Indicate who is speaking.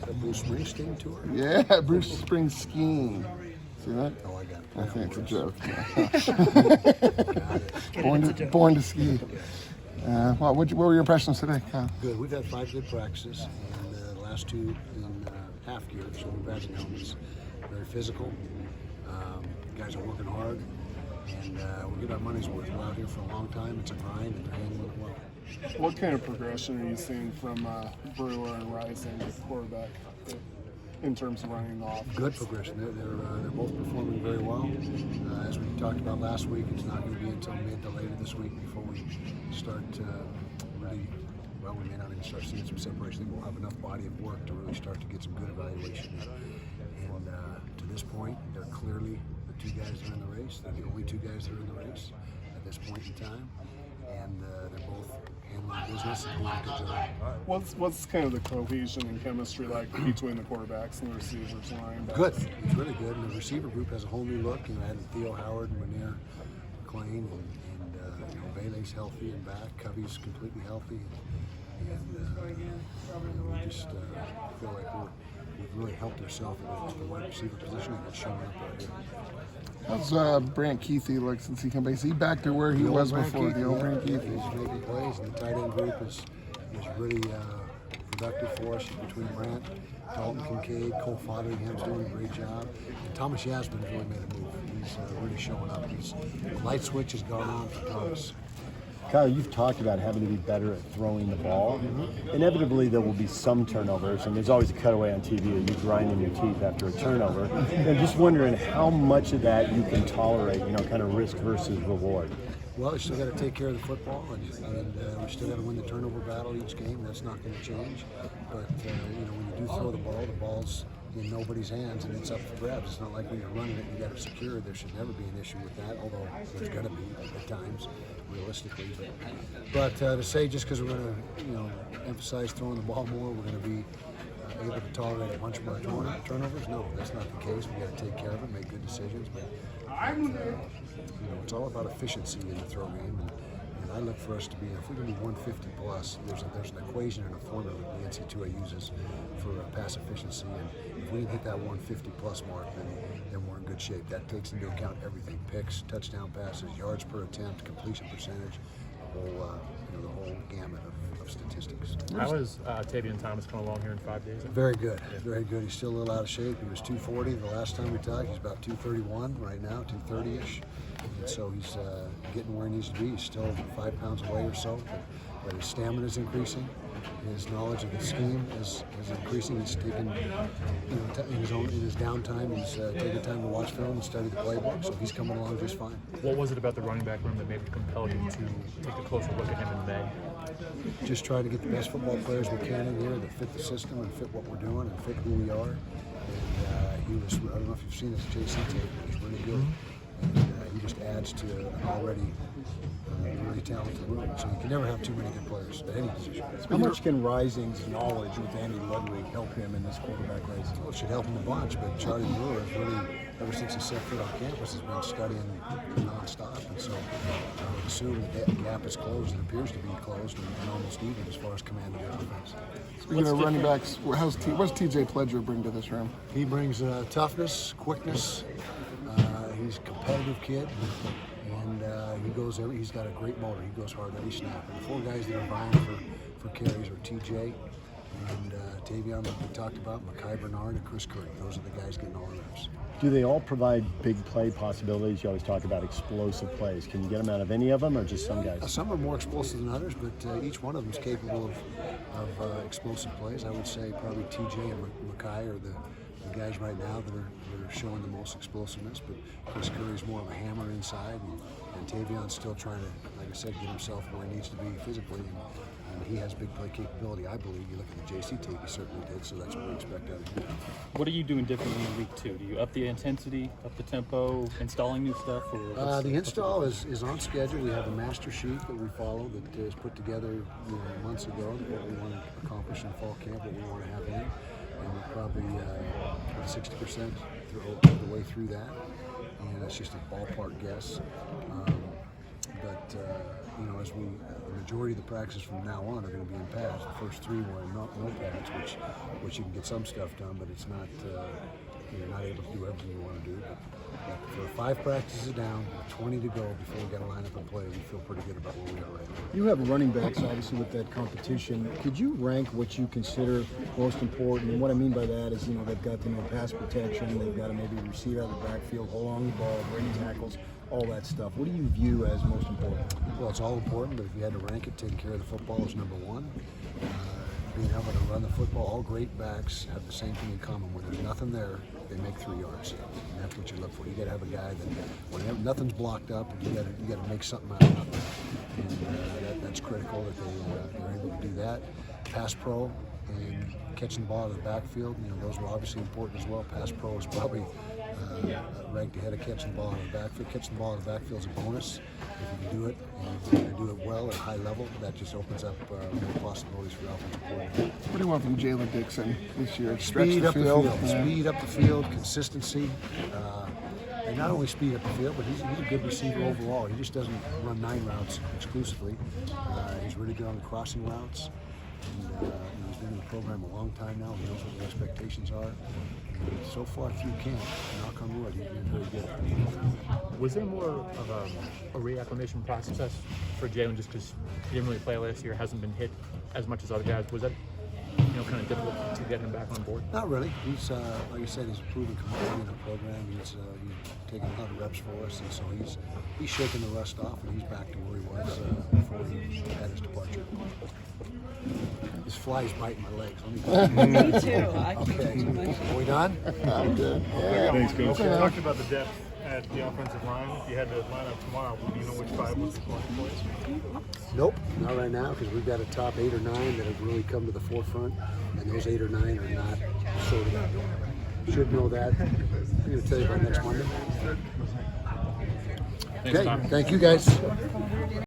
Speaker 1: The Bruce Springsteen tour?
Speaker 2: Yeah, Bruce Springsteen. See that?
Speaker 1: Oh, I got it.
Speaker 2: I think it's a joke.
Speaker 1: Got it.
Speaker 2: Born to ski. What were your impressions today, Kyle?
Speaker 1: Good. We've had 5 good practices, and the last 2 in half gear, so we've had the helmets. Very physical. Guys are working hard, and we'll get our money's worth. We're out here for a long time. It's a grind, and they're handling it well.
Speaker 3: What kind of progression are you seeing from Brewer and Rising, the quarterback, in terms of running the offense?
Speaker 1: Good progression. They're both performing very well. As we talked about last week, it's not going to be until mid to later this week before we start really. Well, we may not even start seeing some separation. I think we'll have enough body of work to really start to get some good evaluation. And to this point, they're clearly the 2 guys that are in the race. They're the only 2 guys that are in the race at this point in time. And they're both handling business and doing a good job.
Speaker 3: What's kind of the cohesion and chemistry like between the quarterbacks and the receivers and linebackers?
Speaker 1: Good. It's really good. And the receiver group has a whole new look. Added Theo Howard and Manir McLean, and Vele's healthy and back. Covey's completely healthy. And we just feel like we've really helped ourselves at the wide receiver position, and it's showing up right here.
Speaker 2: How's Brant Keithy look since he came back? Is he back to where he was before? The old Brant Keithy.
Speaker 1: He's making plays, and the tight end group is really productive for us between Brant, Dalton Kincaid, Cole Fotteringham's doing a great job, and Thomas Yasmin's really made a move. He's really showing up. The light switch has gone on for Thomas.
Speaker 4: Kyle, you've talked about having to be better at throwing the ball. Inevitably, there will be some turnovers, and there's always a cutaway on TV of you grinding your teeth after a turnover. And just wondering how much of that you can tolerate, kind of risk versus reward.
Speaker 1: Well, you still got to take care of the football, and we still got to win the turnover battle each game. That's not going to change. But when you do throw the ball's in nobody's hands, and it's up for grabs. It's not like when you're running it, you got to secure it. There should never be an issue with that, although there's going to be at times, realistically. But to say just because we're going to emphasize throwing the ball more, we're going to be able to tolerate a bunch more turnovers? No, that's not the case. We got to take care of it, make good decisions. But it's all about efficiency in the throw game. And I look for us to be, if we're going to be 150 plus, there's an equation and a formula that the NC2A uses for pass efficiency. And if we can hit that 150 plus mark, then we're in good shape. That takes into account everything: picks, touchdown passes, yards per attempt, completion percentage, the whole gamut of statistics.
Speaker 5: How is Tavion Thomas coming along here in 5 days?
Speaker 1: Very good, very good. He's still a little out of shape. He was 240 the last time we talked. He's about 231 right now, 230-ish. And so he's getting where he needs to be. He's still 5 pounds away or so, but his stamina is increasing. His knowledge of the scheme is increasing. He's taking, in his downtime, he's taking time to watch film and study the playbook. So he's coming along just fine.
Speaker 5: What was it about the running back room that maybe compelled you to take a closer look at him in May?
Speaker 1: Just try to get the best football players we can in here that fit the system and fit what we're doing and fit who we are. And he was, I don't know if you've seen his JC tape, but he's really good. And he just adds to an already really talented room. So you can never have too many good players at any position.
Speaker 6: How much can Rising's knowledge with Andy Ludwig help him in this quarterback race?
Speaker 1: Well, it should help him a bunch, but Charlie Brewer has really, ever since he set foot on campus, has been studying nonstop. And so I would assume the gap is closed. It appears to be closed and almost even as far as command of the offense.
Speaker 2: Speaking of running backs, what's TJ Pledger bring to this room?
Speaker 1: He brings toughness, quickness. He's a competitive kid, and he's got a great motor. He goes hard every snap. And the 4 guys that are vying for carries are TJ and Tavion, that we talked about, Mekhi Bernard, and Chris Curry. Those are the guys getting all the reps.
Speaker 4: Do they all provide big play possibilities? You always talk about explosive plays. Can you get them out of any of them, or just some guys?
Speaker 1: Some are more explosive than others, but each one of them is capable of explosive plays. I would say probably TJ and Mekhi are the guys right now that are showing the most explosiveness, but Chris Curry's more of a hammer inside, and Tavion's still trying to, like I said, get himself where he needs to be physically, and he has big play capability. I believe you look at the JC tape, he certainly did, so that's what we expect out of him.
Speaker 5: What are you doing differently in week 2? Do you up the intensity, up the tempo, installing new stuff? Or
Speaker 1: the install is on schedule. We have a master sheet that we follow that is put together months ago, what we want to accomplish in fall camp, what we want to have in. And we're probably 60% the way through that, and it's just a ballpark guess. But as the majority of the practices from now on are going to be in pads. The first 3 were in no pads, which you can get some stuff done, but it's not. You're not able to do everything you want to do. But for 5 practices down, 20 to go before we got to line up and play, we feel pretty good about where we are right now.
Speaker 6: You have running backs, obviously, with that competition. Could you rank what you consider most important? And what I mean by that is, they've got to know pass protection, they've got to maybe receive out of the backfield, hold on the ball, breaking tackles, all that stuff. What do you view as most important?
Speaker 1: Well, it's all important, but if you had to rank it, taking care of the football is number 1. Being able to run the football, all great backs have the same thing in common. When there's nothing there, they make 3 yards. And that's what you look for. You got to have a guy that, when nothing's blocked up, you got to make something out of nothing. And that's critical that they're able to do that. Pass pro and catching the ball out of the backfield, those are obviously important as well. Pass pro is probably ranked ahead of catching the ball out of the backfield. Catching the ball out of the backfield is a bonus. If you can do it, and you do it well at a high level, that just opens up more possibilities for offensive coordinator.
Speaker 2: What do you want from Jalen Dixon this year?
Speaker 1: Speed up the field.
Speaker 2: Yeah.
Speaker 1: Speed up the field, consistency. And not only speed up the field, but he's a good receiver overall. He just doesn't run 9 routes exclusively. He's really good on the crossing routes. And, he's been in the program a long time now. He knows what the expectations are. And so far through camp, knock on wood, he's been very good.
Speaker 5: Was there more of a reacclimation process for Jalen just because he didn't really play last year, hasn't been hit as much as other guys? Was that kind of difficult to get him back on board?
Speaker 1: Not really. He's like I said, he's a proven commodity in the program. He's taken a lot of reps for us, and so he's shaking the rust off, and he's back to where he was before he had his departure. This fly's biting my legs.
Speaker 7: Me too. I can't do too much.
Speaker 1: Are we done?
Speaker 2: I'm good. Yeah.
Speaker 3: Thanks, Coach.
Speaker 8: You talked about the depth at the offensive line. If you had to line up tomorrow, do you know which 5 was going to play?
Speaker 1: Nope, not right now, because we've got a top 8 or 9 that have really come to the forefront, and those 8 or 9 are not sorted out. Should know that. I'm going to tell you about next Monday.
Speaker 5: Thanks,
Speaker 1: Okay,
Speaker 5: Tom.
Speaker 1: thank you guys.